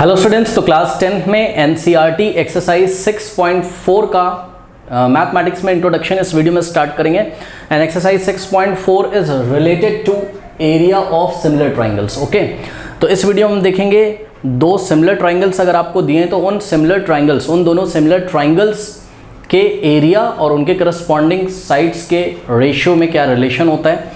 Hello students, तो class 10th में NCERT exercise 6.4 का मैथमेटिक्स में इंट्रोडक्शन इस वीडियो में स्टार्ट करेंगे। And exercise 6.4 is related to area of similar triangles. Okay, तो इस वीडियो में हम देखेंगे दो सिमिलर ट्राइंगल्स अगर आपको दिए तो उन दोनों सिमिलर ट्राइंगल्स के एरिया और उनके करस्पॉन्डिंग साइड्स के रेशियो में क्या रिलेशन होता है।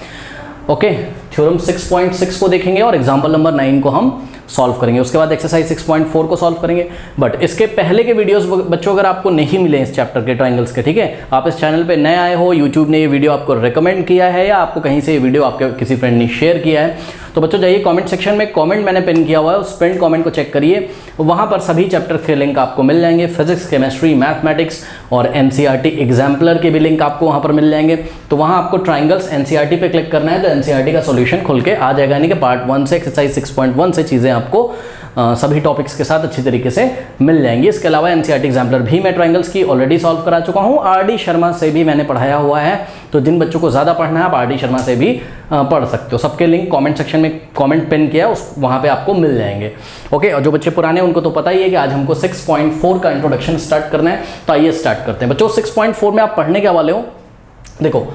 ओके, थ्योरम 6.6 को देखेंगे और एग्जाम्पल नंबर 9 को हम सॉल्व करेंगे। उसके बाद एक्सरसाइज 6.4 को सॉल्व करेंगे। बट इसके पहले के वीडियोस बच्चों अगर आपको नहीं मिले इस चैप्टर के ट्राइंगल्स के, ठीक है, आप इस चैनल पे नए आए हो, यूट्यूब ने ये वीडियो आपको रिकमेंड किया है या आपको कहीं से ये वीडियो आपके किसी फ्रेंड ने शेयर किया है, तो बच्चों जाइए कमेंट सेक्शन में, कमेंट मैंने पिन किया हुआ है, उस पिन कमेंट को चेक करिए, वहाँ पर सभी चैप्टर के लिंक आपको मिल जाएंगे। फिजिक्स, केमिस्ट्री, मैथमेटिक्स और एनसीईआरटी एग्जाम्पलर के भी लिंक आपको वहाँ पर मिल जाएंगे। तो वहाँ आपको ट्राइंगल्स एनसीईआरटी पे क्लिक करना है तो एनसीईआरटी का सॉल्यूशन खुल के आ जाएगा, यानी कि पार्ट 1 से एक्सरसाइज 6.1 से चीज़ें आपको सभी टॉपिक्स के साथ अच्छी तरीके से मिल जाएंगी। इसके अलावा एनसीईआरटी एग्जाम्पलर भी मैं ट्राइंगल्स की ऑलरेडी सॉल्व करा चुका हूँ, आरडी शर्मा से भी मैंने पढ़ाया हुआ है। तो जिन बच्चों को ज़्यादा पढ़ना है आप आरडी शर्मा से भी पढ़ सकते हो। सबके लिंक कमेंट सेक्शन में कमेंट पिन किया उस वहाँ पे आपको मिल जाएंगे। ओके, और जो बच्चे पुराने हैं उनको तो पता ही है कि आज हमको 6.4 का इंट्रोडक्शन स्टार्ट करना है। तो आइए स्टार्ट करते हैं। बच्चों 6.4 में आप पढ़ने क्या वाले हो, देखो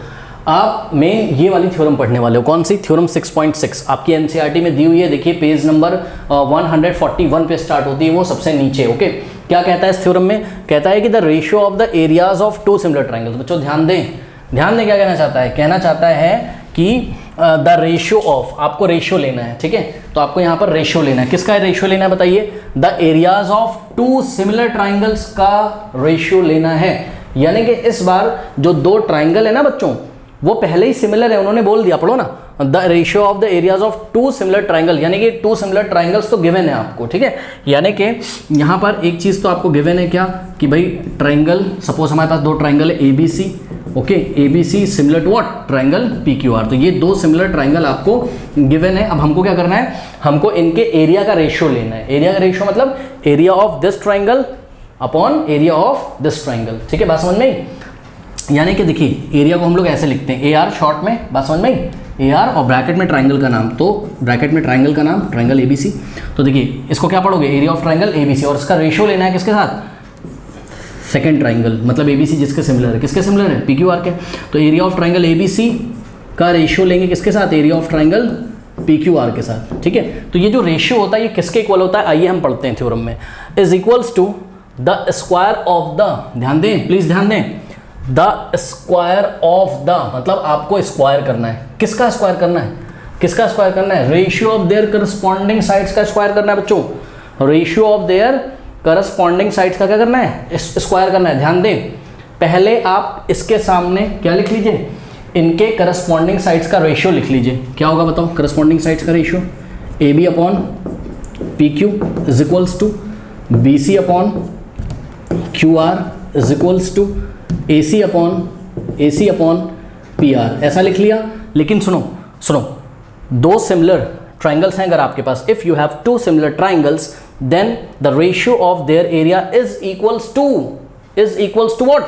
आप मेन ये वाली थ्योरम पढ़ने वाले हो। कौन सी थ्योरम? 6.6 आपकी एनसीईआरटी में दी हुई है। देखिए पेज नंबर 141 पे स्टार्ट होती है, वो सबसे नीचे। ओके, क्या कहता है इस थ्योरम में? कहता है कि the ratio of the areas of two similar triangles. बच्चों ध्यान दें क्या कहना चाहता है? कहना चाहता है कि द रेशियो ऑफ, आपको रेशियो लेना है, ठीक है, तो आपको यहाँ पर रेशियो लेना है। किसका रेशियो लेना है बताइए? The areas of two similar triangles का रेशियो लेना है। यानी कि इस बार जो दो ट्राइंगल है ना बच्चों, वो पहले ही सिमिलर है, उन्होंने बोल दिया, पढ़ो ना, the ratio of the areas of two similar triangle, यानी कि टू सिमिलर ट्राइंगल्स तो गिवन है आपको, ठीक है। यानी कि यहाँ पर एक चीज़ तो आपको गिवन है क्या कि भाई ट्राइंगल, सपोज हमारे पास दो ट्राइंगल है A B C. Okay, A B C similar to what? Triangle P Q R. तो ये दो सिमिलर ट्राइंगल आपको गिवन है। अब हमको क्या करना है? हमको इनके एरिया का रेशियो लेना है। एरिया का रेशियो मतलब area of this triangle upon area of this triangle, ठीक है, बात समझ में? यानी कि देखिए एरिया को हम लोग ऐसे लिखते हैं, ए आर शॉर्ट में, बात समझ में, ए आर और ब्रैकेट में ट्राइंगल का नाम, तो ब्रैकेट में ट्राइंगल का नाम ट्राइंगल ए बी सी। तो देखिए इसको क्या पढ़ोगे? Area of triangle A B C, और इसका रेशियो लेना है किसके साथ? सेकंड ट्राइंगल, मतलब ए बी सी जिसके सिमिलर है। किसके सिमिलर है? पी क्यू आर के। तो area of triangle A B C का रेशियो लेंगे किसके साथ? Area of triangle P Q R के साथ, ठीक है। तो ये जो रेशियो होता है ये किसके इक्वल होता है? आइए हम पढ़ते हैं थ्योरम में। Is equals to the square of the, ध्यान दें प्लीज ध्यान दें, द स्क्वायर ऑफ द, मतलब आपको स्क्वायर करना है। किसका स्क्वायर करना है? किसका स्क्वायर करना है? Ratio of their corresponding sides का स्क्वायर करना है बच्चों। Ratio of their corresponding sides का क्या करना है? स्क्वायर करना है। ध्यान दें, पहले आप इसके सामने क्या लिख लीजिए? इनके करस्पॉन्डिंग साइड्स का रेशियो लिख लीजिए। क्या होगा बताओ? करस्पॉन्डिंग साइड्स का ratio A B upon P Q is equals to B C upon Q R is equals to A C upon P R. ऐसा लिख लिया। लेकिन सुनो, दो सिमिलर ट्राइंगल्स हैं अगर आपके पास, if you have two similar triangles then the ratio of their area is equals to what?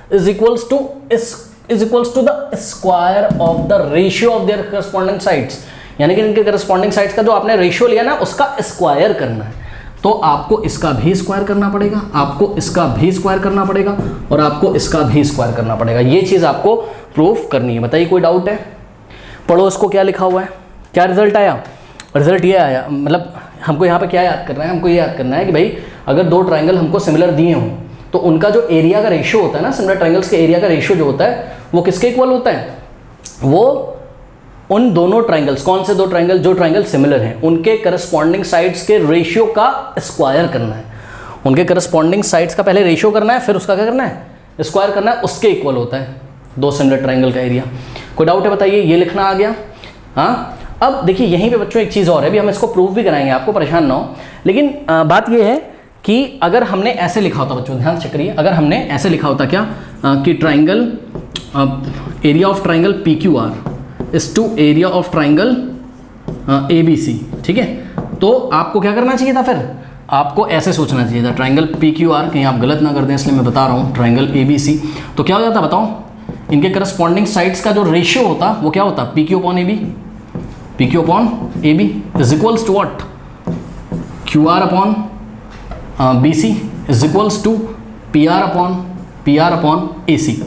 Is equals to the square of the ratio of their corresponding sides. यानी कि इनके करस्पॉन्डिंग साइड्स का जो आपने रेशियो लिया ना उसका square करना है। तो आपको इसका भी स्क्वायर करना पड़ेगा, आपको इसका भी स्क्वायर करना पड़ेगा और आपको इसका भी स्क्वायर करना पड़ेगा। ये चीज़ आपको प्रूफ करनी है। बताइए कोई डाउट है? पढ़ो इसको, क्या लिखा हुआ है, क्या रिजल्ट आया? रिजल्ट ये आया, मतलब हमको यहाँ पे क्या याद करना है? हमको ये याद करना है कि भाई अगर दो ट्राइंगल हमको सिमिलर दिए हों तो उनका जो एरिया का रेशियो होता है ना, सिमिलर ट्राइंगल्स के एरिया का रेशियो जो होता है वो किसके इक्वल होता है? वो उन दोनों ट्राइंगल्स, कौन से दो ट्राइंगल? जो ट्राइंगल सिमिलर हैं उनके करस्पॉन्डिंग साइड्स के रेशियो का स्क्वायर करना है। उनके करस्पॉन्डिंग साइड्स का पहले रेशियो करना है, फिर उसका क्या करना है? स्क्वायर करना है। उसके इक्वल होता है दो सिमिलर ट्राइंगल का एरिया। कोई डाउट है बताइए? ये लिखना आ गया? हाँ। अब देखिए यहीं पे बच्चों एक चीज़ और है, अभी हम इसको प्रूफ भी कराएंगे, आपको परेशान ना हो। लेकिन बात ये है कि अगर हमने ऐसे लिखा होता, बच्चों ध्यान से करिए, अगर हमने ऐसे लिखा होता क्या कि triangle area of triangle P Q R is to area of triangle A B C, ठीक है, तो आपको क्या करना चाहिए था? फिर आपको ऐसे सोचना चाहिए था, ट्राइंगल पी क्यू आर, कहीं आप गलत ना कर दें इसलिए मैं बता रहा हूँ, ट्राइंगल ए बी सी। तो क्या हो जाता बताओ? इनके करस्पॉन्डिंग साइड्स का जो रेशियो होता वो क्या होता? P Q upon A B, P Q upon A B is equals to what? Q R upon B C is equals to P R upon A C,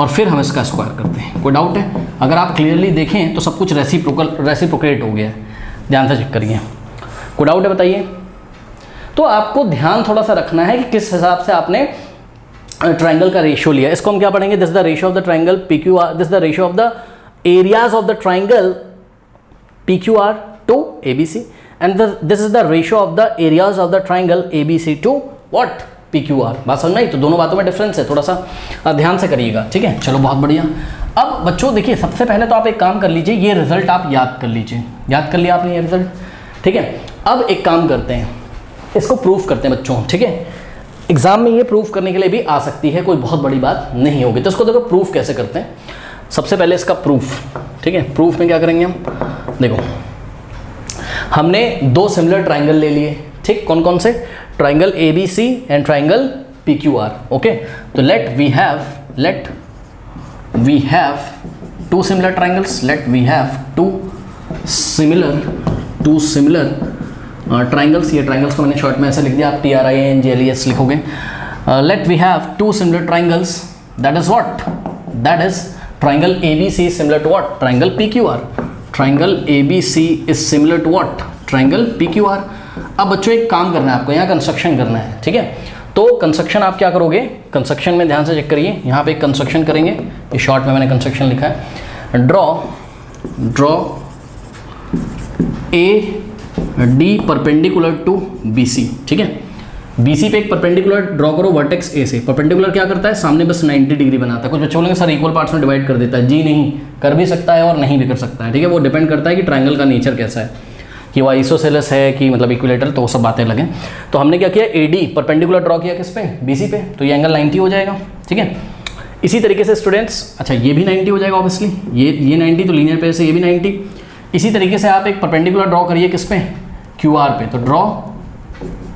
और फिर हम इसका स्क्वायर करते हैं। कोई डाउट है? अगर आप क्लियरली देखें तो सब कुछ रेसिप्रोकेट हो गया है, ध्यान से चेक करिए। कोई डाउट है बताइए? तो आपको ध्यान थोड़ा सा रखना है कि किस हिसाब से आपने ट्राइंगल का रेशियो लिया। इसको हम क्या पढ़ेंगे? This is the ratio of the triangle P Q R, this is the ratio of the areas of the triangle P Q R to A B C, and this is the ratio of the areas of the triangle A B C to what? P Q R. बात समझ में आई? तो दोनों बातों में difference है, थोड़ा सा ध्यान से करिएगा, ठीक है? चलो बहुत बढ़िया। अब बच्चों देखिए, सबसे पहले तो आप एक काम कर लीजिए, ये रिजल्ट आप याद कर लीजिए। याद कर लिया आपने ये रिजल्ट, ठीक है? अब एक काम करते हैं, इसको प्रूफ करते हैं बच्चों, ठीक है? एग्जाम में ये प्रूफ करने के लिए भी आ सकती है, कोई बहुत बड़ी बात नहीं होगी। तो इसको देखो प्रूफ कैसे करते हैं। सबसे पहले इसका प्रूफ, ठीक है? प्रूफ में क्या करेंगे हम? देखो, हमने दो सिमिलर ट्राइंगल ले लिए, ठीक? कौन कौन से? Triangle A B C and triangle P Q R. Okay, तो let we have two similar triangles, let we have two similar triangles. ये ट्राइंगल्स को मैंने शॉर्ट में ऐसे लिख दिया, आप TRIANGLES लिखोगे। Let we have two similar triangles, that is what? That is triangle ABC similar to what? Triangle PQR। Triangle ABC is similar to what? Triangle PQR। अब बच्चों एक काम करना है आपको, यहाँ कंस्ट्रक्शन करना है, ठीक है? तो कंस्ट्रक्शन आप क्या करोगे? कंस्ट्रक्शन में ध्यान से चेक करिए, यहाँ पे एक कंस्ट्रक्शन करेंगे, ये शॉर्ट में मैंने कंस्ट्रक्शन लिखा है। Draw AD perpendicular to BC, ठीक है? BC पे एक परपेंडिकुलर ड्रॉ करो वर्टेक्स A से। परपेंडिकुलर क्या करता है? सामने बस 90 डिग्री बनाता है। कुछ बच्चे बोलेंगे सर इक्वल पार्ट्स में डिवाइड कर देता है। जी नहीं, कर भी सकता है और नहीं भी कर सकता है, ठीक है? वो डिपेंड करता है कि ट्राइंगल का नेचर कैसा है, कि वो आइसोसेलेस है कि मतलब इक्विलेटरल, तो वो सब बातें लगे। तो हमने क्या किया? AD परपेंडिकुलर ड्रॉ किया किस पे? BC पे, तो ये एंगल 90 हो जाएगा, ठीक है? इसी तरीके से स्टूडेंट्स, अच्छा ये भी 90 हो जाएगा ऑब्वियसली, ये 90, तो लीनियर पे से ये भी 90। इसी तरीके से आप एक परपेंडिकुलर ड्रॉ करिए किस पे? QR पे, तो draw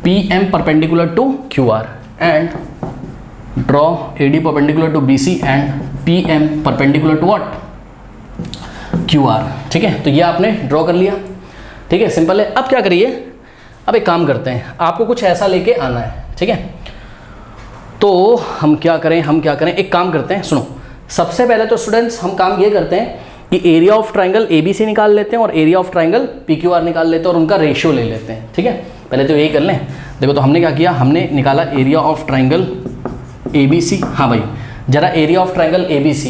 PM perpendicular to QR and draw AD perpendicular to BC and PM perpendicular to what? QR, ठीक है? तो ये आपने ड्रॉ कर लिया, ठीक है? सिंपल है। अब क्या करिए? अब एक काम करते हैं, आपको कुछ ऐसा लेके आना है, ठीक है? तो हम क्या करें? एक काम करते हैं, सुनो। सबसे पहले तो स्टूडेंट्स हम काम ये करते हैं कि एरिया ऑफ ट्राइंगल ABC निकाल लेते हैं और एरिया ऑफ ट्राइंगल PQR निकाल लेते हैं और उनका रेशियो ले लेते हैं, ठीक है? पहले तो यही कर लें। देखो, तो हमने क्या किया? हमने निकाला एरिया ऑफ ट्राइंगल ABC। हाँ भाई, जरा area of triangle ABC,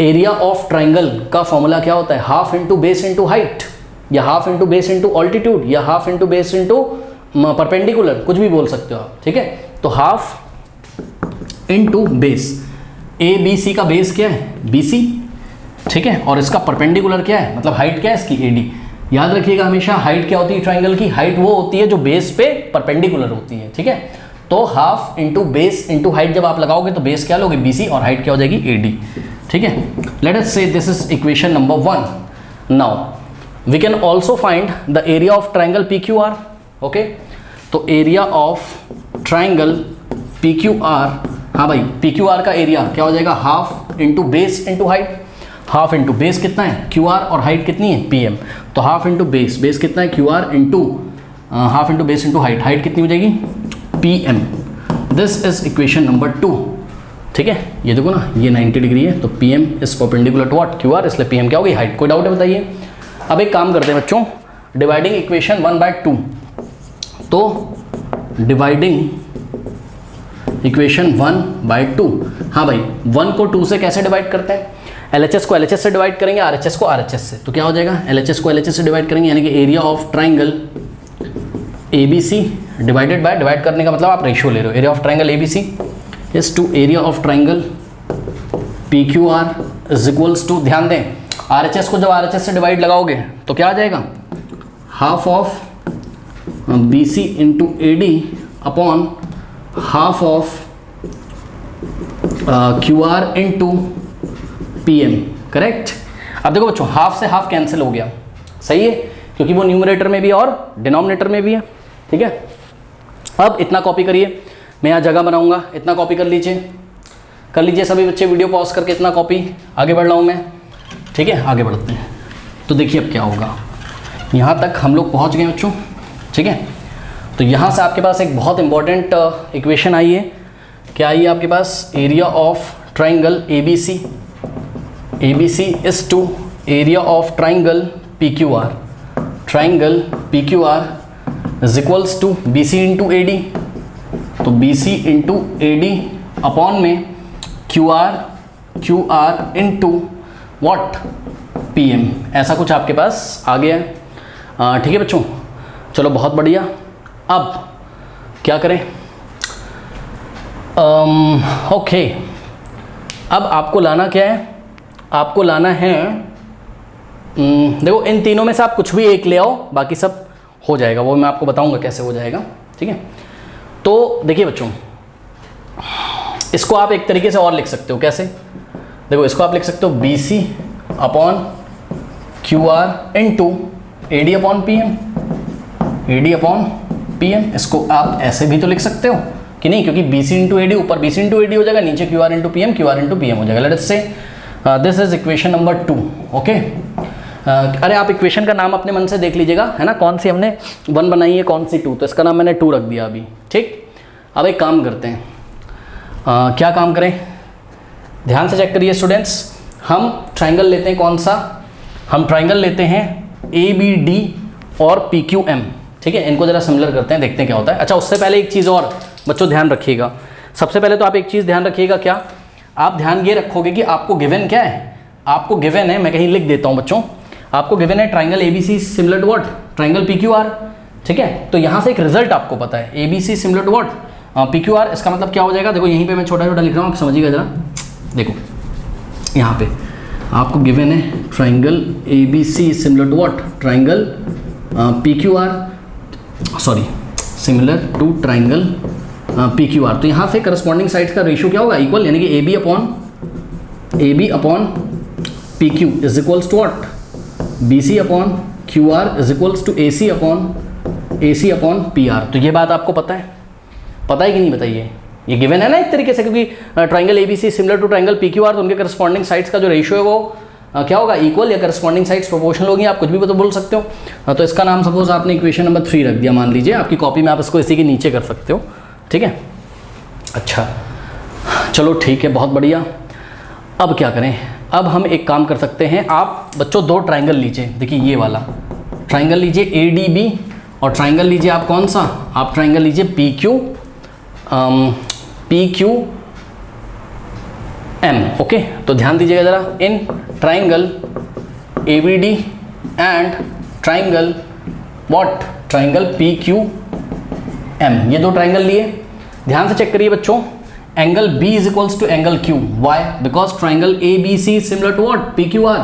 area of triangle का फॉर्मूला क्या होता है? Half into base into height, या half into base into altitude, या half into base into perpendicular, कुछ भी बोल सकते हो आप, ठीक है? तो हाफ इंटू बेस, ABC का बेस क्या है? BC, ठीक है? और इसका परपेंडिकुलर क्या है? मतलब हाइट क्या है इसकी? AD। याद रखिएगा हमेशा, हाइट क्या होती है ट्राइंगल की? हाइट वो होती है जो बेस पे परपेंडिकुलर होती है, ठीक है? तो half into base into height जब आप लगाओगे तो बेस क्या लोगे? BC, और हाइट क्या हो जाएगी? AD, ठीक है? Let us say this is equation number 1। Now we can also find the area of triangle PQR। Okay, तो एरिया ऑफ ट्राइंगल PQR, हाँ भाई, PQR का एरिया क्या हो जाएगा? Half into base into height. Half into base कितना है? QR, और हाइट कितनी है? PM। तो हाफ इंटू बेस कितना है? QR into half into base into height कितनी हो जाएगी? PM। This is equation number 2, ठीक है? ये देखो ना, ये 90 डिग्री है, तो PM is perpendicular to what? QR, इसलिए PM क्या होगी? हाइट। कोई डाउट है बताइए? अब एक काम करते हैं बच्चों, डिवाइडिंग इक्वेशन 1/2। तो डिवाइडिंग इक्वेशन 1/2, हाँ भाई, 1 को 2 से कैसे डिवाइड करते हैं? LHS को LHS से डिवाइड करेंगे, RHS को RHS से। तो क्या हो जाएगा? LHS को LHS से डिवाइड करेंगे, यानी कि area of triangle ABC divided by, divide करने का मतलब आप रेशियो ले रहे हो, area of triangle ABC is to area of triangle PQR is equals to, ध्यान दें, RHS को जब RHS से डिवाइड लगाओगे तो क्या आ जाएगा? Half of BC into AD upon half of QR into PM, correct? अब देखो बच्चों, हाफ से हाफ कैंसिल हो गया, सही है, क्योंकि वो न्यूमरेटर में भी है और डिनोमिनेटर में भी है, ठीक है? अब इतना कॉपी करिए, मैं यहाँ जगह बनाऊंगा, इतना कॉपी कर लीजिए सभी बच्चे, वीडियो पॉज करके इतना कॉपी। आगे बढ़ रहा हूँ मैं, ठीक है? आगे बढ़ते हैं। तो देखिए अब क्या होगा, यहाँ तक हम लोग पहुँच गए बच्चों, ठीक है? तो यहाँ से आपके पास एक बहुत इंपॉर्टेंट इक्वेशन आई है। क्या आई है आपके पास? Area of triangle ABC is to area of triangle PQR। Triangle PQR is equals to BC into AD। तो BC इंटू AD अपॉन में QR इंटू वॉट PM। ऐसा कुछ आपके पास आ गया है। ठीक है बच्चों, चलो बहुत बढ़िया। अब क्या करें? ओके, अब आपको लाना क्या है? आपको लाना है देखो, इन तीनों में से आप कुछ भी एक ले आओ, बाकी सब हो जाएगा। वो मैं आपको बताऊंगा कैसे हो जाएगा। ठीक है, तो देखिए बच्चों, इसको आप एक तरीके से और लिख सकते हो। कैसे? देखो, इसको आप लिख सकते हो BC upon QR into AD upon PM। इसको आप ऐसे भी तो लिख सकते हो कि नहीं, क्योंकि BC इंटू AD, ऊपर BC इंटू AD हो जाएगा, नीचे QR इंटू PM हो जाएगा। Let's say this is equation number 2। Okay, अरे आप इक्वेशन का नाम अपने मन से देख लीजिएगा, है ना, कौन सी हमने 1 बनाई है, कौन सी 2, तो इसका नाम मैंने 2 रख दिया अभी। ठीक, अब एक काम करते हैं। क्या काम करें? ध्यान से चेक करिए स्टूडेंट्स। हम ट्राइंगल लेते हैं, कौन सा? हम ट्राइंगल लेते हैं ABD और PQM। ठीक है, इनको जरा सिमिलर करते हैं, देखते हैं क्या होता है। अच्छा, उससे पहले एक चीज़ और बच्चों ध्यान रखिएगा। सबसे पहले तो आप एक चीज़ ध्यान रखिएगा। क्या आप ध्यान ये रखोगे कि आपको गिवन क्या है? आपको गिवन है, मैं कहीं लिख देता हूँ बच्चों, आपको गिवन है triangle ABC similar to what? Triangle PQR। ठीक है, तो यहाँ से एक रिजल्ट आपको पता है, ABC similar to what? PQR। इसका मतलब क्या हो जाएगा? देखो यहीं पे मैं छोटा छोटा लिख रहा हूँ, आप समझिएगा जरा। देखो यहाँ पे आपको गिवन है triangle ABC similar to what? Triangle PQR, sorry, similar to triangle PQR। तो यहाँ से करस्पॉन्डिंग साइड्स का रेशियो क्या होगा? इक्वल, यानी कि AB upon PQ is equals to what? BC upon QR is equals to AC upon PR। तो ये बात आपको पता है? पता है कि नहीं बताइए? ये गिवन है ना एक तरीके से, क्योंकि triangle ABC similar to triangle PQR, तो उनके करस्पॉन्डिंग साइड्स का जो रेशियो है वो क्या होगा? इक्वल, या करस्पॉन्डिंग साइड्स प्रोपोर्शनल होगी, आप कुछ भी तो बोल सकते हो। तो इसका नाम सपोज आपने इक्वेशन नंबर 3 रख दिया, मान लीजिए। आपकी कॉपी में आप इसको इसी के नीचे कर सकते हो। ठीक है, अच्छा चलो ठीक है, बहुत बढ़िया। अब क्या करें? अब हम एक काम कर सकते हैं। आप बच्चों 2 ट्राइंगल लीजिए। देखिए ये वाला ट्राइंगल लीजिए ADB, और ट्राइंगल लीजिए आप कौन सा? आप ट्राइंगल लीजिए PQM। ओके, तो ध्यान दीजिएगा जरा। In triangle ABD and triangle what? Triangle PQM, ये 2 ट्राइंगल लिए। ध्यान से चेक करिए बच्चों, angle B is equals to angle Q। Why? Because triangle ABC similar to what? PQR।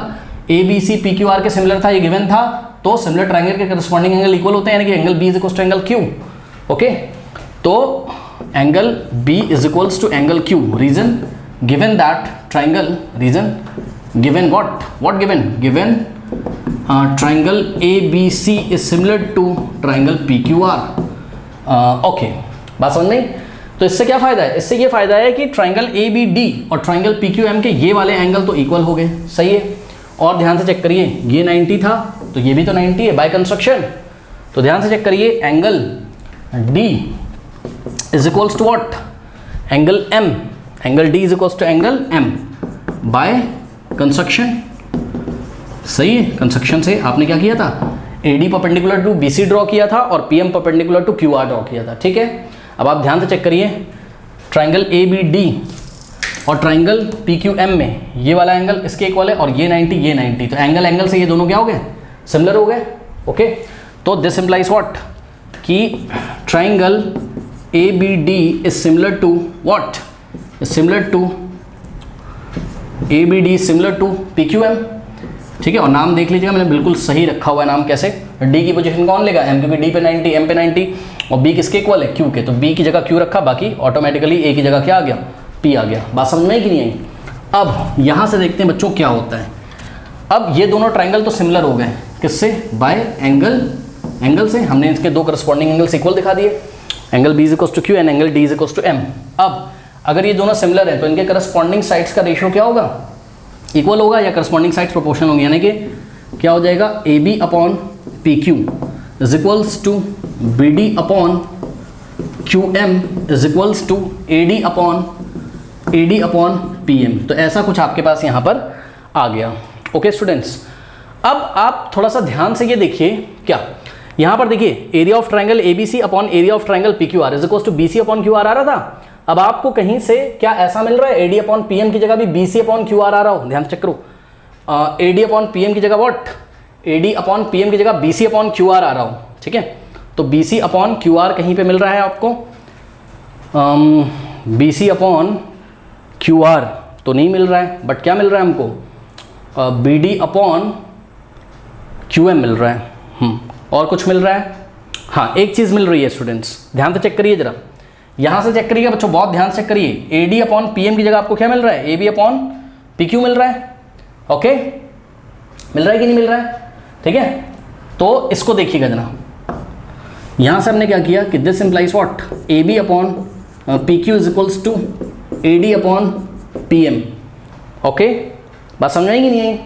ABC PQR के सिमिलर था, ये गिवन था, तो सिमिलर ट्राइंगल के करस्पॉन्डिंग एंगल इक्वल होते हैं, यानी कि angle B is equals to angle Q। Okay, तो angle B is equals to angle Q। Reason given that triangle, reason given what given triangle ABC is similar to triangle PQR। Okay, बात समझ में? तो इससे क्या फायदा है? इससे ये फायदा है कि ट्राइंगल ABD और ट्राइंगल PQM के ये वाले एंगल तो इक्वल हो गए। सही है, और ध्यान से चेक करिए, ये 90 था तो ये भी तो 90 है बाय कंस्ट्रक्शन। तो ध्यान से चेक करिए, angle D is equals to what? Angle M। Angle D is equals to angle M by construction. सही है, कंस्ट्रक्शन से आपने क्या किया था? AD perpendicular to BC draw किया था और PM perpendicular to QR draw किया था। ठीक है, अब आप ध्यान से चेक करिए, ट्राइंगल ABD और ट्राइंगल PQM में ये वाला एंगल इसके इक्वल है, और ये 90 तो एंगल से ये दोनों क्या हो गए? सिमिलर हो गए। ओके, तो दिस इम्प्लाइज व्हाट? कि triangle ABD is similar to what? Similar to ABD similar to PQM। ठीक है, और नाम देख लीजिएगा, मैंने बिल्कुल सही रखा हुआ है नाम। कैसे? D की पोजीशन कौन लेगा? M, क्योंकि D पे 90, M पे 90, और B किसके इक्वल है? Q के। तो B की जगह Q रखा, बाकी ऑटोमेटिकली A की जगह क्या आ गया? P आ गया। बात समझ में कि नहीं आई? अब यहाँ से देखते हैं बच्चों क्या होता है। अब ये दोनों ट्राइंगल तो सिमिलर हो गए, किससे? बाय एंगल से। हमने इसके 2 करस्पॉन्डिंग एंगल्स इक्वल दिखा दिए, angle B is equals to Q and angle D is equals to M। अब अगर ये दोनों सिमिलर है तो इनके करस्पॉन्डिंग साइड्स का रेशियो क्या होगा? इक्वल होगा, या करस्पॉन्डिंग साइड्स प्रोपोर्शनल होंगे, यानी कि क्या हो जाएगा? AB upon PQ is equals to B D upon Q M is equals to A D upon P M. तो ऐसा कुछ आपके पास यहाँ पर आ गया। ओके स्टूडेंट्स, अब आप थोड़ा सा ध्यान से ये देखिए, क्या यहाँ पर देखिए area of triangle A B C upon area of triangle P Q R is equals to B C upon Q R आ रहा था। अब आपको कहीं से क्या ऐसा मिल रहा है, A D upon P M की जगह भी B C upon Q R आ रहा हो। ध्यान चेक करो, A D upon P M की जगह what, A D upon P M की जगह B C upon Q R आ रहा हो। ठीक है, तो B C upon Q R कहीं पे मिल रहा है आपको, B C upon Q R तो नहीं मिल रहा है, बट क्या मिल रहा है हमको, B D upon Q M मिल रहा है। और कुछ मिल रहा है, हाँ एक चीज़ मिल रही है स्टूडेंट्स, ध्यान से चेक करिए जरा, यहाँ से चेक करिएगा बच्चों, बहुत ध्यान से चेक करिए। A D upon P M की जगह आपको क्या मिल रहा है, A B upon P Q मिल रहा है। ओके, मिल रहा है कि नहीं मिल रहा है? ठीक है, तो इसको देखिएगा जरा, यहाँ से हमने क्या किया कि this implies what, A B upon P Q is equals to A D upon P M. Okay, बात समझ आएगी नहीं आई?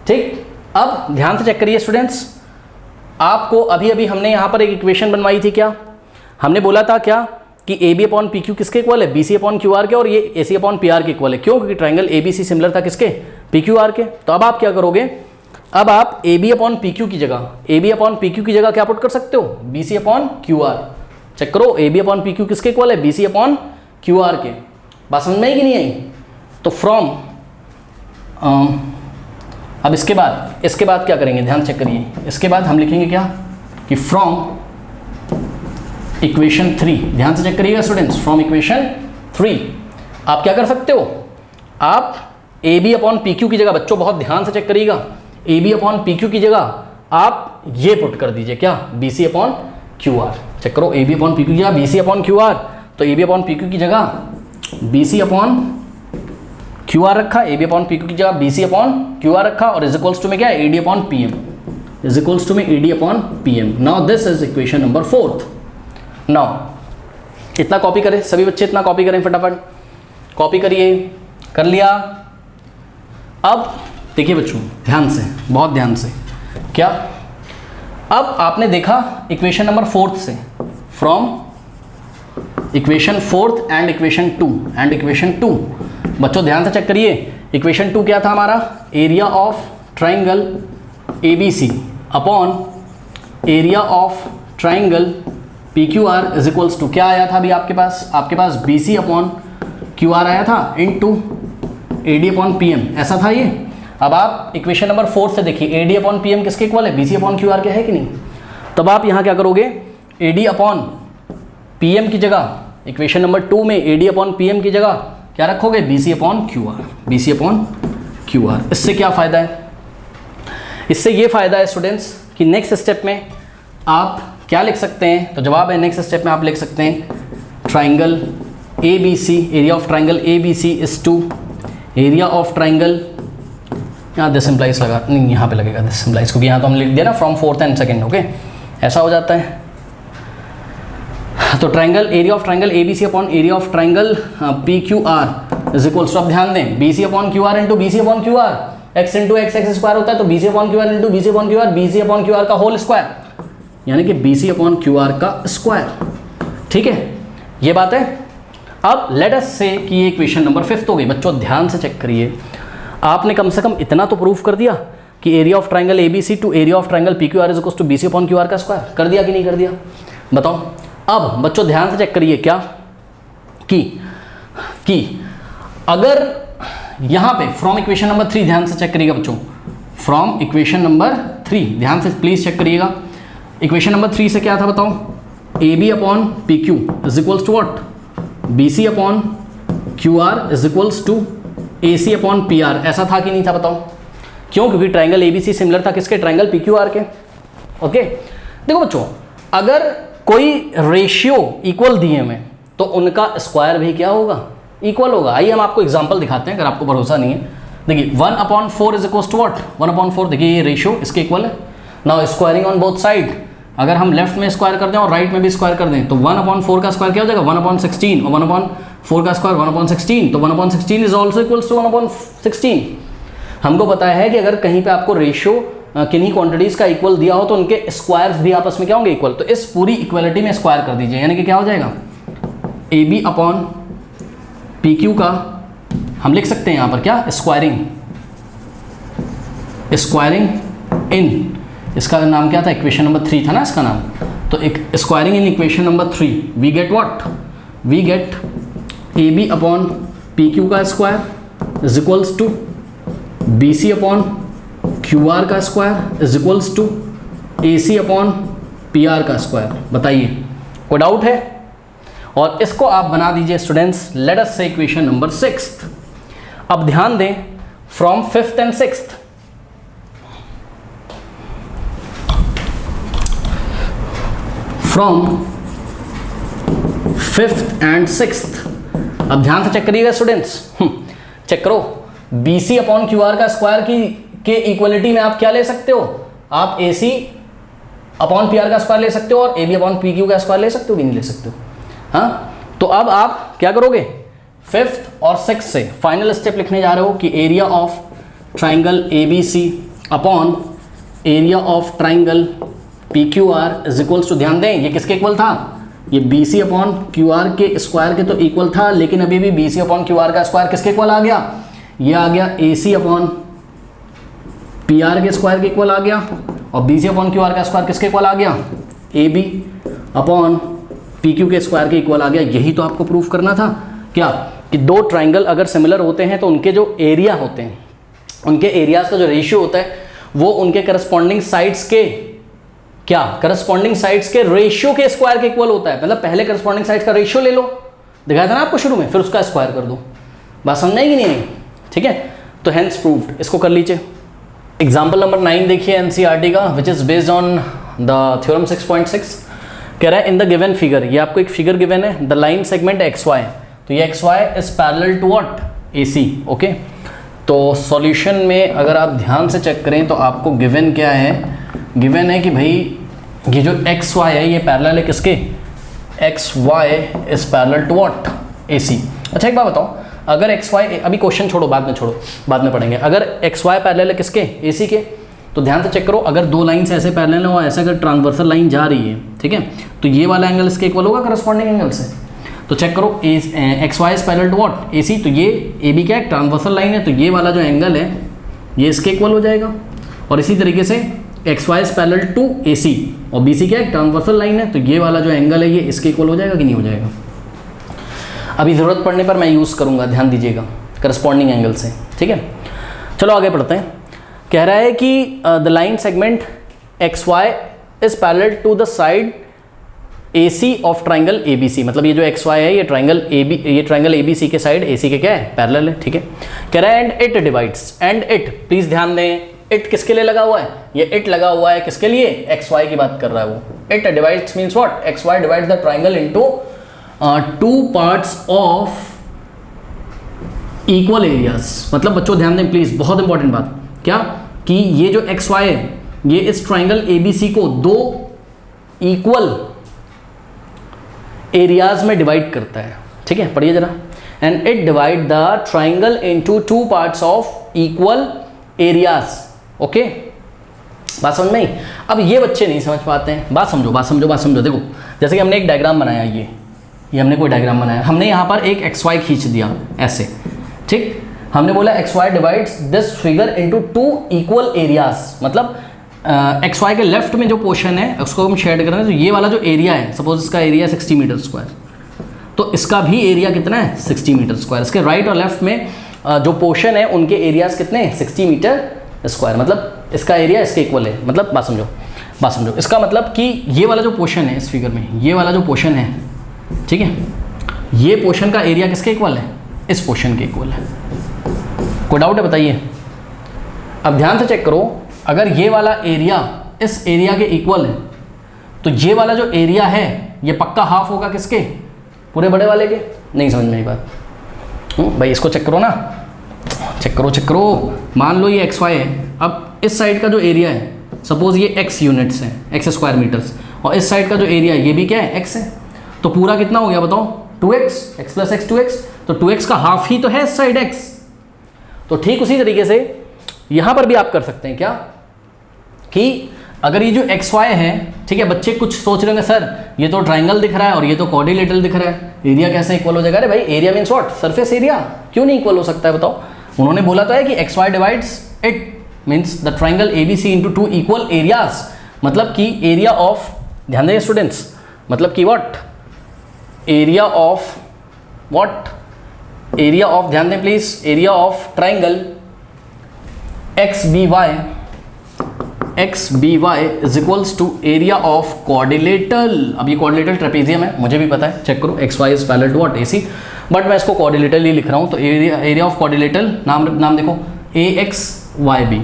ठीक, अब ध्यान से चेक करिए स्टूडेंट्स, आपको अभी अभी हमने यहाँ पर एक इक्वेशन बनवाई थी, क्या हमने बोला था, क्या कि A B upon P Q किसके इक्वल है, B C upon Q R के, और ये A C upon P R के इक्वल है। क्यों? क्योंकि triangle A B C similar था किसके, पी क्यू आर के। तो अब आप क्या करोगे, अब आप A B upon P Q की जगह, A B upon P Q की जगह क्या पुट कर सकते हो, B C upon Q R. Check करो, A B upon P Q किसके इक्वल है, B C upon Q R के। बात समझ में आई कि नहीं आई? तो फ्रॉम अब इसके बाद क्या करेंगे, ध्यान चेक करिए, इसके बाद हम लिखेंगे क्या कि फ्रॉम इक्वेशन 3, ध्यान से चेक करिएगा स्टूडेंट्स, फ्रॉम इक्वेशन 3 आप क्या कर सकते हो, आप A B upon P Q की जगह, बच्चों बहुत ध्यान से चेक करिएगा, A B upon P Q की जगह आप ये पुट कर दीजिए, क्या, B C upon Q R. Check करो, A B upon P Q की जगह B C upon Q R, तो ए बी अपॉन पी क्यू की जगह B C upon Q R रखा, A B upon P Q की जगह B C upon Q R रखा, और इज इक्वल्स टू में क्या है, A D upon P M, is equals to में A D upon P M. Now this is equation number 4। Now इतना copy करें सभी बच्चे, इतना कॉपी करें फटाफट, कॉपी करिए, कर लिया। अब देखिए बच्चों ध्यान से, बहुत ध्यान से, क्या अब आपने देखा इक्वेशन नंबर 4 से, फ्रॉम इक्वेशन 4 एंड इक्वेशन 2 बच्चों ध्यान से चेक करिए, इक्वेशन 2 क्या था हमारा, area of triangle A B C upon area of triangle P Q R is equals to क्या आया था अभी आपके पास B C upon Q R आया था into A D upon P M, ऐसा था ये। अब आप इक्वेशन नंबर 4 से देखिए, A D upon P M किसके इक्वल है, B C upon Q R के, है कि नहीं? तब आप यहाँ क्या करोगे, A D upon P M की जगह, इक्वेशन नंबर 2 में A D upon P M की जगह क्या रखोगे, B C upon Q R, B C upon Q R. इससे क्या फ़ायदा है, इससे ये फ़ायदा है स्टूडेंट्स कि नेक्स्ट स्टेप में आप क्या लिख सकते हैं, तो जवाब है नेक्स्ट स्टेप में आप लिख सकते हैं triangle A B C, area of triangle A B C is to area of triangle, यहाँ दिस इम्प्लाइज लगा नहीं, यहाँ पे लगेगा दिस इम्प्लाइज, क्योंकि यहाँ तो हम लिख दिया ना from 4th and 2nd। Okay, ऐसा हो जाता है। तो triangle area of triangle A B C upon area of triangle P Q R is equals to, अब ध्यान दें, B C upon Q R into B C upon Q R, X into X X square होता है, तो B C upon Q R into B C upon Q R, B C upon Q R का whole square, यानी कि B C upon Q R का square. ठीक है, ये बात है। अब लेट अस से कि ये इक्वेशन नंबर 5 हो गई। बच्चों ध्यान से चेक करिए, आपने कम से कम इतना तो प्रूफ कर दिया कि area of triangle A B C to area of triangle P Q R is equals to B C upon Q R का स्क्वायर, कर दिया कि नहीं कर दिया, बताओ। अब बच्चों ध्यान से चेक करिए, क्या कि अगर यहाँ पे फ्रॉम इक्वेशन नंबर 3, ध्यान से चेक करिएगा बच्चों, फ्रॉम इक्वेशन नंबर 3 ध्यान से प्लीज चेक करिएगा, इक्वेशन नंबर 3 से क्या था बताओ, A B upon P Q is equals to what, B C upon Q R is equals to A C upon P R, ऐसा था कि नहीं था बताओ। क्यों? क्योंकि triangle A B C similar था किसके, ट्राइंगल पी क्यू आर के। ओके, देखो बच्चों, अगर कोई रेशियो इक्वल दिए में तो उनका स्क्वायर भी क्या होगा, इक्वल होगा। आइए हम आपको एग्जांपल दिखाते हैं अगर आपको भरोसा नहीं है। देखिए 1/4 इज इक्वल्स टू व्हाट, 1/4, देखिए ये रेशियो इसके इक्वल है। Now squaring on both side, अगर हम लेफ्ट में स्क्वायर कर दें और राइट में भी स्क्वायर कर दें तो 1/4 का स्क्वायर क्या हो जाएगा, 1/16, और 1/4 का स्क्वायर 1/16, तो 1/16 इज ऑल्सो इक्वल्स टू 1/16। हमको पता है कि अगर कहीं पे आपको रेशियो किन्हीं क्वांटिटीज़ का इक्वल दिया हो तो उनके स्क्वायर्स भी आपस में क्या होंगे, इक्वल। तो इस पूरी इक्वलिटी में स्क्वायर कर दीजिए, यानी कि क्या हो जाएगा, A B upon P Q का हम लिख सकते हैं यहाँ पर क्या, स्क्वायरिंग इन, इसका नाम क्या था, इक्वेशन नंबर 3 था ना इसका नाम। तो एक squaring in equation number 3 we get what, we get A B upon P Q का square is equals to B C upon Q R का square is equals to A C upon P R का square. बताइए कोई doubt है? और इसको आप बना दीजिए स्टूडेंट्स, लेट अस से इक्वेशन नंबर 6। अब ध्यान दें, from 5th and 6th, from 5th and 6th, अब ध्यान से चेक करिएगा स्टूडेंट्स, चेक करो, B C upon Q R का स्क्वायर के इक्वलिटी में आप क्या ले सकते हो, आप A C upon P R का स्क्वायर ले सकते हो और A B upon P Q का स्क्वायर ले सकते हो, भी नहीं ले सकते हो। हाँ, तो अब आप क्या करोगे, 5th और 6th से फाइनल स्टेप लिखने जा रहे हो कि area of triangle A B C upon area of triangle P Q R is equals to, ध्यान दें ये किसके इक्वल था, ये B C upon Q R के स्क्वायर के तो इक्वल था, लेकिन अभी भी B C upon Q R का स्क्वायर किसके इक्वल आ गया, ये आ गया A C upon P R के स्क्वायर के इक्वल आ गया, और B C upon Q R का स्क्वायर किसके इक्वल आ गया, A B upon P Q के स्क्वायर के इक्वल आ गया। यही तो आपको प्रूफ करना था क्या, कि दो ट्राइंगल अगर सिमिलर होते हैं तो उनके जो एरिया होते हैं, उनके एरियाज का जो रेशियो होता है वो उनके करस्पॉन्डिंग साइड्स के क्या, करस्पॉन्डिंग साइड्स के रेशियो के स्क्वायर के इक्वल होता है। मतलब पहले करस्पॉन्डिंग साइड्स का रेशियो ले लो, दिखाया था ना आपको शुरू में, फिर उसका स्क्वायर कर दो। बात समझ आएगी नहीं? ठीक है, तो हेंस प्रूव्ड, इसको कर लीजिए। एग्जाम्पल नंबर 9 देखिए एनसीईआरटी का, which is based on the theorem 6.6। कह रहा है इन द गिवन फिगर, ये आपको एक फिगर गिवन है, the line segment X Y, तो ये X Y is parallel to what, A C. Okay, तो सॉल्यूशन में अगर आप ध्यान से चेक करें तो आपको गिवन क्या है, गिवन है कि भाई ये जो एक्स वाई है ये पैरेलल है किसके, X Y is parallel to what, A C. अच्छा एक बात बताओ, अगर एक्स वाई, अभी क्वेश्चन छोड़ो, बाद में पढ़ेंगे, अगर एक्स वाई पैरेलल है किसके, ए सी के, तो ध्यान से चेक करो, अगर दो लाइन्स ऐसे पैरेलल है और ऐसे अगर ट्रांसवर्सल लाइन जा रही है, ठीक है, तो ये वाला एंगल इसके इक्वल होगा करस्पॉन्डिंग एंगल से। तो चेक करो, X Y is parallel to what, A C, तो ये ए बी क्या है, ट्रांसवर्सल लाइन है, तो ये वाला जो एंगल है ये इसके इक्वल हो जाएगा। और इसी तरीके से X Y is parallel to A C, और बी सी क्या है, ट्रांसवर्सल लाइन है, तो ये वाला जो एंगल है ये इसके इक्वल हो जाएगा कि नहीं हो जाएगा। अभी ज़रूरत पड़ने पर मैं यूज़ करूँगा, ध्यान दीजिएगा, करस्पॉन्डिंग एंगल से। ठीक है, चलो आगे पढ़ते हैं। कह रहा है कि the line segment X Y is parallel to the side A C of triangle A B C, मतलब ये जो एक्स वाई है ये ट्राइंगल ए बी सी के साइड ए सी के क्या है, पैरेलल है। ठीक है, कह रहा है and it divides, and it, please ध्यान दें, इट किसके लिए लगा हुआ है, ये इट लगा हुआ है किसके लिए, एक्स वाई की बात कर रहा है वो। It divides means what, X Y divides the triangle into two parts of equal areas. मतलब बच्चों ध्यान दें प्लीज, बहुत इंपॉर्टेंट बात, क्या कि ये जो एक्स वाई है ये इस ट्राइंगल ए बी सी को दो इक्वल एरियाज में डिवाइड करता है। ठीक है, पढ़िए जरा, and it divide the triangle into two parts of equal areas. Okay, बात समझ में आई? अब ये बच्चे नहीं समझ पाते हैं, बात समझो। देखो जैसे कि हमने एक डायग्राम बनाया, ये हमने कोई डायग्राम बनाया, हमने यहाँ पर एक एक्स वाई खींच दिया ऐसे, ठीक, हमने बोला X Y divides this figure into two equal areas. मतलब एक्स वाई के लेफ्ट में जो पोर्शन है उसको हम शेड कर रहे हैं, तो ये वाला जो एरिया है, सपोज इसका एरिया 60 मीटर स्क्वायर, तो इसका भी एरिया कितना है, 60 मीटर स्क्वायर। इसके राइट और लेफ्ट में जो पोर्शन है उनके एरियाज कितने हैं, 60 मीटर स्क्वायर। मतलब इसका एरिया इसके इक्वल है। मतलब बात समझो, इसका मतलब कि ये वाला जो पोर्शन है इस फिगर में, ये वाला जो पोर्शन है, ठीक है, ये पोर्शन का एरिया किसके इक्वल है, इस पोर्शन के इक्वल है। कोई डाउट है बताइए? अब ध्यान से चेक करो, अगर ये वाला एरिया इस एरिया के इक्वल है तो ये वाला जो एरिया है ये पक्का हाफ होगा किसके, पूरे बड़े वाले के। नहीं समझ में आई बात? भाई इसको चेक करो ना, चेक करो। मान लो ये एक्स वाई है, अब इस साइड का जो एरिया है, सपोज ये एक्स यूनिट्स हैं, एक्स स्क्वायर मीटर्स, और इस साइड का जो एरिया है ये भी क्या है, एक्स है, तो पूरा कितना हो गया बताओ, 2x, x plus x 2x, तो 2x का हाफ ही तो है इस साइड x। तो ठीक उसी तरीके से यहां पर भी आप कर सकते हैं क्या, कि अगर ये जो एक्स वाई है, ठीक है, बच्चे कुछ सोच रहे होंगे सर ये तो ट्राइंगल दिख रहा है और ये तो क्वाड्रिलेटरल दिख रहा है, एरिया कैसे इक्वल हो जाएगा? अरे भाई area means what? Surface area. क्यों नहीं इक्वल हो सकता है बताओ? उन्होंने बोला तो है कि X Y divides it means the triangle ABC into 2 equal areas, मतलब कि एरिया ऑफ, ध्यान देंगे स्टूडेंट्स, मतलब कि what? Area of what? Area of, ध्यान दें please, area of triangle XBY is equals to area of quadrilateral. अब ये क्वाड्रिलेटरल ट्रेपेजियम है, मुझे भी पता है, चेक करो, XY is parallel to what? AC, but मैं इसको क्वाड्रिलेटरल ही लिख रहा हूँ, तो एरिया ऑफ क्वाड्रिलेटरल, नाम देखो AXYB।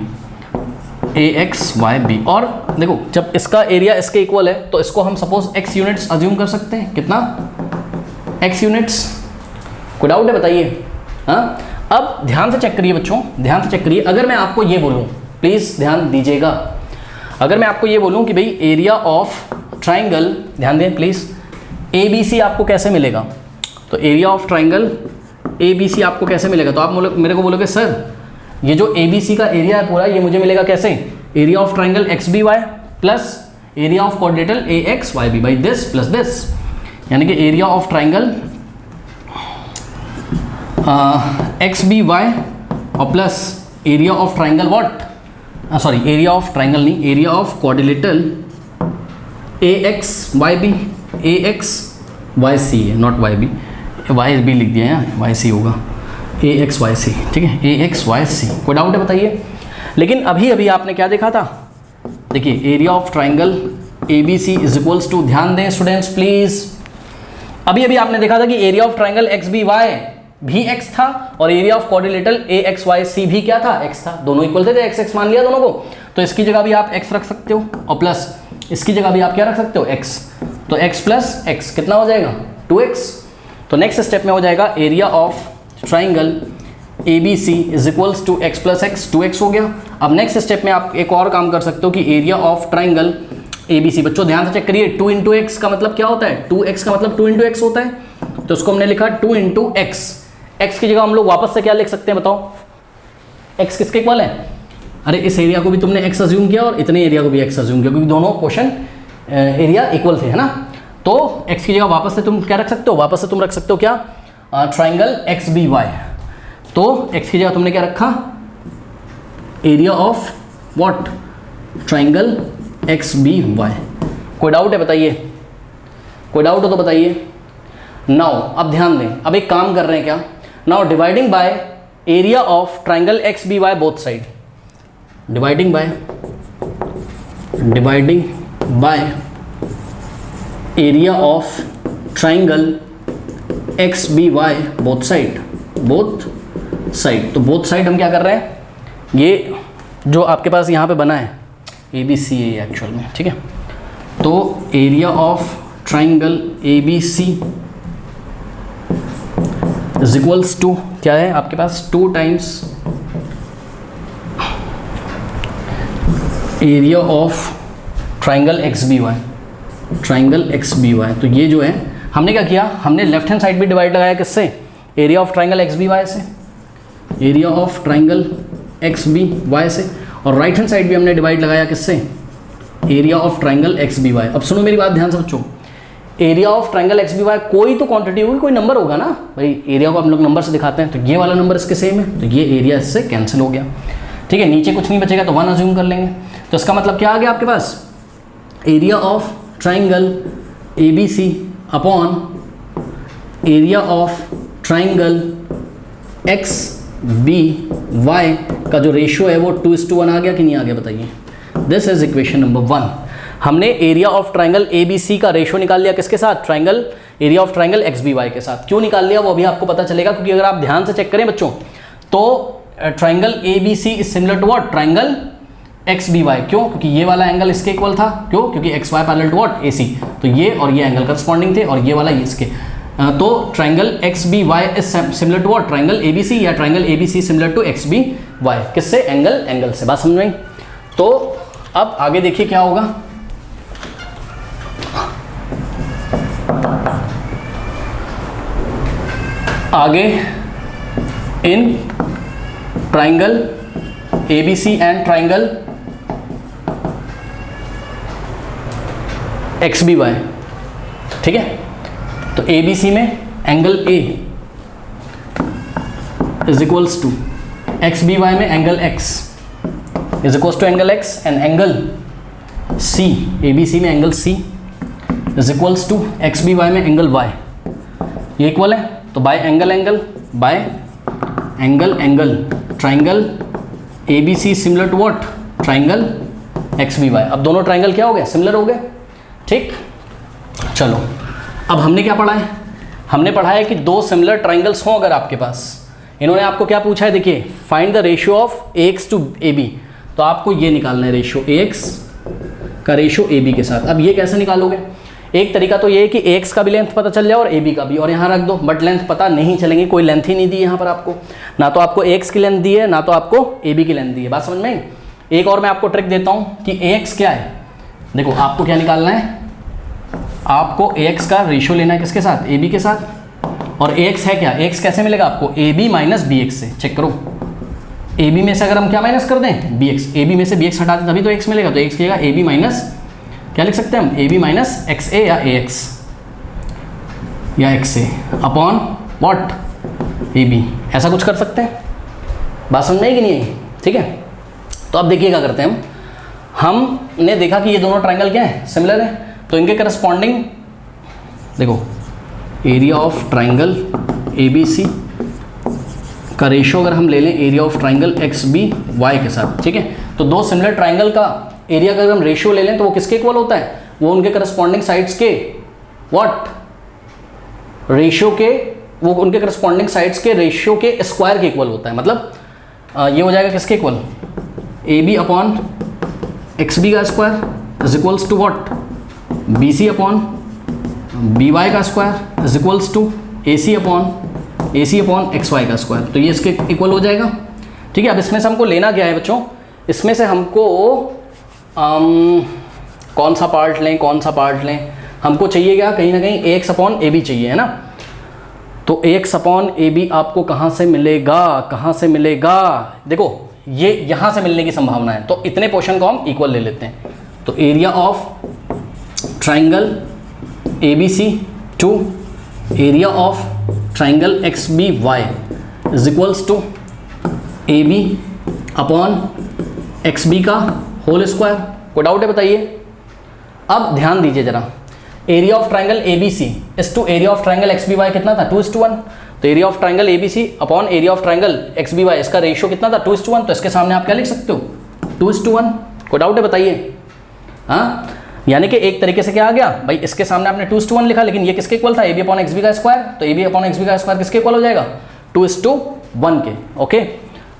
और देखो जब इसका एरिया इसके इक्वल है तो इसको हम सपोज x यूनिट्स अज्यूम कर सकते हैं। कितना? x units. कोई डाउट है बताइए? हाँ, अब ध्यान से चेक करिए बच्चों, ध्यान से चेक करिए। अगर मैं आपको ये बोलूँ, प्लीज ध्यान दीजिएगा, अगर मैं आपको ये बोलूँ कि भाई एरिया ऑफ ट्राइंगल, ध्यान दें प्लीज, ABC आपको कैसे मिलेगा? तो एरिया ऑफ ट्राइंगल ABC आपको कैसे मिलेगा? तो आप मेरे को बोलोगे सर ये जो ABC का एरिया है पूरा, ये मुझे मिलेगा कैसे? Area of triangle XBY plus area of quadrilateral AXYB by this plus this, यानी कि एरिया ऑफ ट्राइंगल XBY और plus area of triangle what? Sorry, area of triangle नहीं, एरिया ऑफ क्वाड्रिलेटरल AXYC है, नॉट YB, YB लिख दिया है, YC होगा, AXYC, ठीक है, AXYC। कोई डाउट है बताइए? लेकिन अभी आपने क्या देखा था? देखिए area of triangle ABC is equals to, ध्यान दें स्टूडेंट्स प्लीज, अभी आपने देखा था कि एरिया ऑफ ट्राइंगल XBY भी x था और एरिया ऑफ क्वाड्रिलेटरल AXYC भी क्या था? x था। दोनों इक्वल थे, x मान लिया दोनों को, तो इसकी जगह भी आप x रख सकते हो और प्लस इसकी जगह भी आप क्या रख सकते हो? x। तो x प्लस x कितना हो जाएगा? 2x। तो नेक्स्ट स्टेप में हो जाएगा area of triangle ABC is equals to x plus x, 2x हो गया। अब नेक्स्ट स्टेप में आप एक और काम कर सकते हो कि एरिया ऑफ ट्राइंगल ABC, बच्चों ध्यान से चेक करिए, 2 इंटू एक्स का मतलब क्या होता है? 2x का मतलब 2 इंटू एक्स होता है, तो उसको हमने लिखा 2 इंटू एक्स। एक्स की जगह हम लोग वापस से क्या लिख सकते हैं बताओ? एक्स किसके इक्वल है? अरे इस एरिया को भी तुमने एक्स अज्यूम किया और इतने एरिया को भी एक्स अज्यूम किया, क्योंकि दोनों क्वेश्चन एरिया इक्वल थे, है ना? तो एक्स की जगह वापस से तुम क्या रख सकते हो? वापस से तुम रख सकते हो क्या? Triangle XBY। तो एक्स की जगह तुमने क्या रखा? Area of what? Triangle XBY। कोई डाउट है बताइए? कोई डाउट हो तो बताइए। नाउ अब ध्यान दें, अब एक काम कर रहे हैं क्या? Now dividing by area of triangle XBY both side, dividing by area of triangle XBY both side, तो बोथ साइड हम क्या कर रहे हैं? ये जो आपके पास यहाँ पे बना है ABC है एक्चुअल में, ठीक है? तो area of triangle ABC is equals to क्या है आपके पास? 2 times area of triangle XBY। तो ये जो है हमने क्या किया? हमने लेफ्ट हैंड साइड भी डिवाइड लगाया किससे? एरिया ऑफ ट्राइंगल XBY से, एरिया ऑफ ट्राइंगल XBY से, और राइट हैंड साइड भी हमने डिवाइड लगाया किससे? Area of triangle XBY। अब सुनो मेरी बात ध्यान से बच्चों, एरिया ऑफ ट्राइंगल XBY कोई तो क्वांटिटी होगी, कोई नंबर होगा ना भाई, एरिया को हम लोग नंबर से दिखाते हैं, तो ये वाला नंबर इसके सेम है, तो ये एरिया इससे कैंसिल हो गया, ठीक है? नीचे कुछ नहीं बचेगा तो 1 अज्यूम कर लेंगे। तो इसका मतलब क्या आ गया आपके पास? Area of triangle ABC upon area of triangle XBY का जो रेशियो है वो 2:1 आ गया कि नहीं आ गया बताइए? This is equation number 1। हमने एरिया ऑफ ट्राइंगल ABC का रेशियो निकाल लिया किसके साथ? Triangle area of triangle XBY के साथ। क्यों निकाल लिया वो अभी आपको पता चलेगा, क्योंकि अगर आप ध्यान से चेक करें बच्चों तो triangle ABC is similar to what? Triangle XBY। क्यों? क्योंकि ये वाला एंगल इसके इक्वल था। क्यों? क्योंकि XY parallel to what? AC। तो ये और ये एंगल करस्पॉन्डिंग थे और ये वाला ये इसके। तो triangle XBY is similar to what? Triangle ABC, या triangle ABC similar to XBY। किससे? एंगल से। बात समझ में आई? तो अब आगे देखिए क्या होगा। आगे इन triangle ABC and triangle X B Y, ठीक है। तो ए बी सी में angle A is equals to X B Y में angle X is equals to angle X, and angle C A B C में angle C is equals to X B Y में angle Y, ये equal है। तो by angle angle by angle angle triangle A B C similar to what, triangle X B Y. अब दोनों triangle क्या हो गए, सिमिलर हो गए, ठीक। चलो अब हमने क्या पढ़ा है, हमने पढ़ा है कि दो सिमिलर ट्राइंगल्स हों अगर आपके पास, इन्होंने आपको क्या पूछा है, देखिए find the ratio of A X to A B, तो आपको ये निकालना है रेशियो ए एक्स का रेशियो ए बी के साथ। अब ये कैसे निकालोगे, एक तरीका तो ये है कि ए एक्स का भी लेंथ पता चल जाए और ए बी का भी, और यहाँ रख दो, बट लेंथ पता नहीं चलेंगे, कोई लेंथ ही नहीं दी है यहाँ पर आपको, ना तो आपको ए एक्स की लेंथ दी है ना तो आपको ए बी की लेंथ दी है। बात समझ में आई। एक और मैं आपको ट्रिक देता हूँ कि ए एक्स क्या है, देखो आपको क्या निकालना है, आपको ए एक्स का रेशियो लेना है किसके साथ, ए बी के साथ, और ए एक्स है क्या, ए एक्स कैसे मिलेगा आपको, A B minus B X से। चेक करो, ए बी में से अगर हम क्या माइनस कर दें, बी एक्स, ए बी में से बी एक्स हटा दें तभी तो एक्स मिलेगा, तो एक्स मिलेगा ए बी माइनस, क्या लिख सकते हैं हम, A B minus X A या ए एक्स या X A upon what, A B, ऐसा कुछ कर सकते हैं। बात समझ में आई कि नहीं आई, ठीक है। तो अब देखिए क्या करते हैं हमने देखा कि ये दोनों ट्राइंगल क्या है, सिमिलर है, तो इनके करस्पॉन्डिंग देखो area of triangle A B C का रेशियो अगर हम ले लें area of triangle X B Y के साथ, ठीक है। तो दो सिमिलर ट्राइंगल का एरिया का अगर हम रेशियो ले लें तो वो किसके इक्वल होता है, वो उनके करस्पॉन्डिंग साइड्स के व्हाट रेशियो के, वो उनके करस्पॉन्डिंग साइड्स के रेशियो के स्क्वायर के इक्वल होता है। मतलब ये हो जाएगा किसके इक्वल, A B upon X B का square is equals to what, B C upon B Y का square is equals to A C upon X Y का स्क्वायर, तो ये इसके इक्वल हो जाएगा, ठीक है। अब इसमें से हमको लेना क्या है बच्चों, इसमें से हमको कौन सा पार्ट लें, हमको चाहिए क्या, कहीं ना कहीं ए एक्स अपॉन ए बी चाहिए, है ना। तो ए एक्स अपॉन ए बी आपको कहाँ से मिलेगा, देखो ये यहाँ से मिलने की संभावना है, तो इतने पोर्शन को हम इक्वल ले लेते हैं। तो area of triangle A B C to area of triangle X B Y is equals to A B upon X B का होल स्क्वायर। कोई डाउट है बताइए। अब ध्यान दीजिए जरा, area of triangle A B C is to area of triangle X B Y कितना था, 2:1। तो area of triangle A B C upon area of triangle X B Y, इसका रेशियो कितना था, 2:1। तो इसके सामने आप क्या लिख सकते हो, 2:1। कोई डाउट है बताइए। हाँ, यानी कि एक तरीके से क्या आ गया भाई, इसके सामने आपने 2:1 लिखा, लेकिन ये किसके इक्वल था, A B upon X B का स्क्वायर, तो ए बी अपॉन एक्स बी का स्क्वायर किसके इक्वल हो जाएगा, 2:1 के। ओके,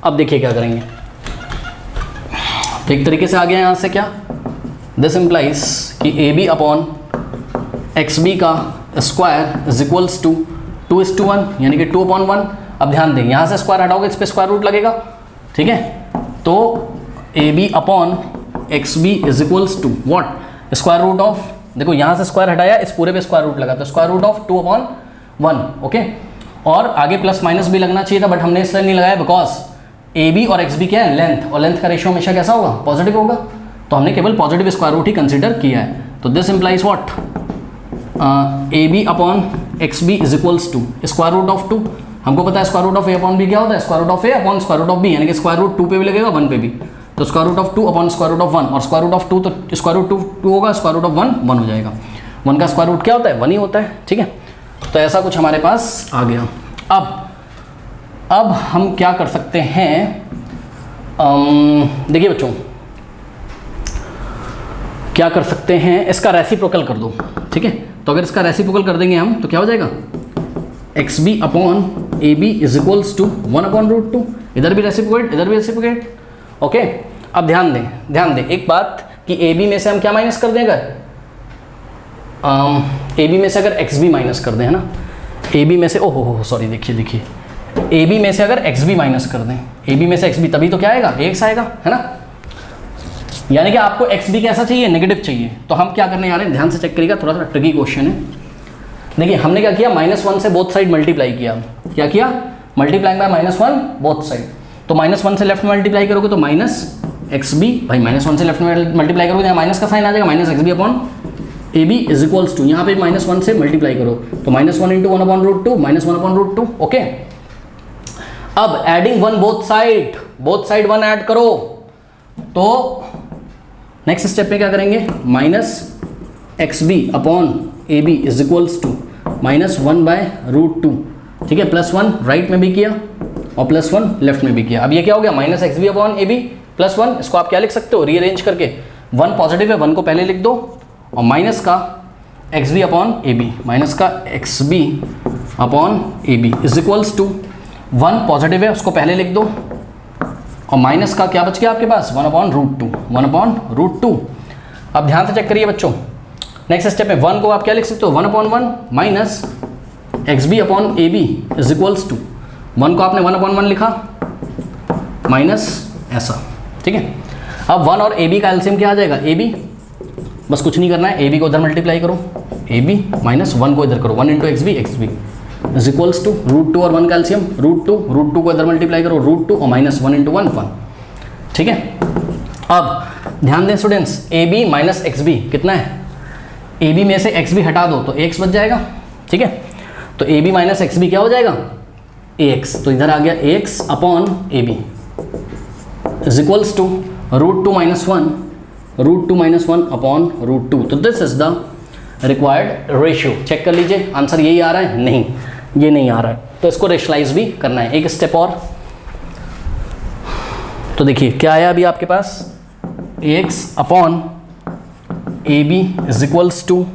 अब देखिए क्या करेंगे, तो एक तरीके से आ गया यहाँ से क्या, दिस इम्प्लाइज कि A B upon X B का स्क्वायर इज इक्वल्स टू 2:1, यानी कि 2/1। अब ध्यान दें, यहाँ से स्क्वायर हटाओगे इस पर स्क्वायर रूट लगेगा, ठीक है। तो ए B upon X B is equals to what, square root of, देखो यहाँ से स्क्वायर हटाया, इस पूरे पे स्क्वायर रूट लगा, तो स्क्वायर रूट ऑफ 2/1। ओके, और आगे प्लस माइनस भी लगना चाहिए था, बट हमने इसलिए नहीं लगाया बिकॉज ए बी और एक्स बी क्या है, लेंथ, और लेंथ का रेशियो हमेशा कैसा होगा, पॉजिटिव होगा, तो हमने केवल पॉजिटिव स्क्वायर रूट ही कंसिडर किया है। तो this implies what, A B upon X B is equals to square root of 2। हमको पता है square root of A upon B क्या होता है, square root of A upon square root of B, यानी कि स्क्वायर रूट 2 पे भी लगेगा 1 पे भी, तो square root of 2 upon square root of 1, और स्क्वायर रूट ऑफ 2 तो स्क्वायर रूट 2 होगा, स्क्वायर रूट ऑफ 1 हो जाएगा। 1 का स्क्वायर रूट क्या होता है, 1 ही होता है, ठीक है। तो ऐसा कुछ हमारे पास आ गया। अब हम क्या कर सकते हैं, देखिए बच्चों क्या कर सकते हैं, इसका रेसिप्रोकल कर दो, ठीक है। तो अगर इसका रेसिप्रोकल कर देंगे हम तो क्या हो जाएगा, x b upon A B is equals to 1/√2, इधर भी रेसिप्रोकेट इधर भी रेसिप्रोकेट। ओके, अब ध्यान दें एक बात कि ए बी में से हम क्या माइनस कर दें, अगर ए बी में से अगर एक्स बी माइनस कर दें, है ना, ए बी में से ओहो सॉरी, देखिए ए बी में से अगर एक्स बी माइनस कर दें, ए बी में से एक्स बी, तभी तो क्या आएगा, एक्स आएगा, है ना। यानी कि आपको एक्स बी कैसा चाहिए, नेगेटिव चाहिए। तो हम क्या करने जा रहे हैं, ध्यान से चेक करिएगा, थोड़ा सा ट्रिकी क्वेश्चन है। देखिए हमने क्या किया, -1 से बोथ साइड मल्टीप्लाई किया, क्या किया, मल्टीप्लाइंग बाय -1 बोथ साइड। तो -1 से लेफ्ट में मल्टीप्लाई करोगे तो माइनस एक्स बी, भाई -1 से लेफ्ट में मल्टीप्लाई करोगे तो यहाँ माइनस का साइन आ जाएगा, minus x b upon A B is equals to, यहाँ पे -1 से मल्टीप्लाई करो तो -1 इंटू 1/√2 -1/√2। ओके, अब एडिंग 1 बोथ साइड 1 ऐड करो तो नेक्स्ट स्टेप में क्या करेंगे, -xb upon A B is equals to -1/√2। ठीक है, +1 राइट में भी किया और +1 लेफ्ट में भी किया। अब ये क्या हो गया, -xb अपॉन ए बी +1। इसको आप क्या लिख सकते हो, रीअरेंज करके 1 पॉजिटिव है 1 को पहले लिख दो और माइनस का xb upon A B, minus का xb upon A B is equals to 1 positive है उसको पहले लिख दो और माइनस का क्या बच गया आपके पास 1/√2। अब ध्यान से चेक करिए बच्चों, नेक्स्ट स्टेप में 1 को आप क्या लिख सकते हो, 1/1 minus xb upon A B is equals to 1 को आपने 1/1 लिखा माइनस ऐसा। ठीक है, अब 1 और ए बी का एलसीएम क्या आ जाएगा, ए बी, बस कुछ नहीं करना है, ए बी को इधर मल्टीप्लाई करो, ए बी माइनस 1 को इधर करो, 1 into x B is equals to √2 और 1 का एलसीएम √2 को इधर मल्टीप्लाई करो √2 और -1 इंटू 1 1। ठीक है, अब ध्यान दें students, a B minus x b कितना है, ए बी में से एक्स बी हटा दो तो एक्स बच जाएगा। ठीक है, तो A B minus x b क्या हो जाएगा, एक्स, तो इधर आ गया x upon A B is equals to √2 - 1 upon √2। तो this is the required ratio. Check कर लीजिए आंसर यही आ रहा है, नहीं ये नहीं आ रहा है, तो इसको रेशनलाइज भी करना है। एक स्टेप और, तो देखिए क्या आया अभी आपके पास, X upon A B is equals to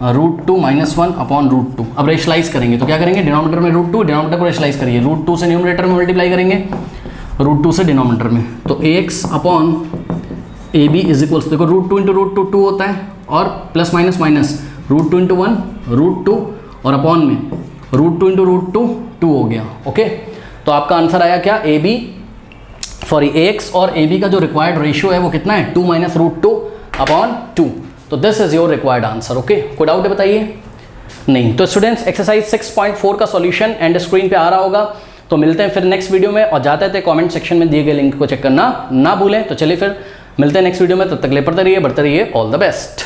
√2 - 1 upon √2। अब रेशनलाइज करेंगे तो क्या करेंगे, डिनोमिनेटर में √2, डिनोमिनेटर को रेशनलाइज करिए, √2 से न्यूमरेटर में मल्टीप्लाई करेंगे, √2 से डिनोमिनेटर में, तो x upon A B is equals, देखो √2 इंटू √2 2 होता है और प्लस माइनस √2 इंटू 1 √2 और अपॉन में √2 इंटू √2 2 हो गया। ओके, तो आपका आंसर आया क्या, ए बी सॉरी एक्स और ए बी का जो रिक्वायर्ड रेशियो है वो कितना है, 2 - √2 अपॉन 2। तो this is your required answer. Okay, कोई डाउट है बताइए, नहीं। तो स्टूडेंट्स एक्सरसाइज 6.4 का सॉल्यूशन एंड स्क्रीन पे आ रहा होगा, तो मिलते हैं फिर नेक्स्ट वीडियो में, और जाते थे कमेंट सेक्शन में दिए गए लिंक को चेक करना ना भूलें। तो चलिए फिर मिलते हैं नेक्स्ट वीडियो में, तब तक ले पढ़ते रहिए, बढ़ते रहिए, ऑल द बेस्ट।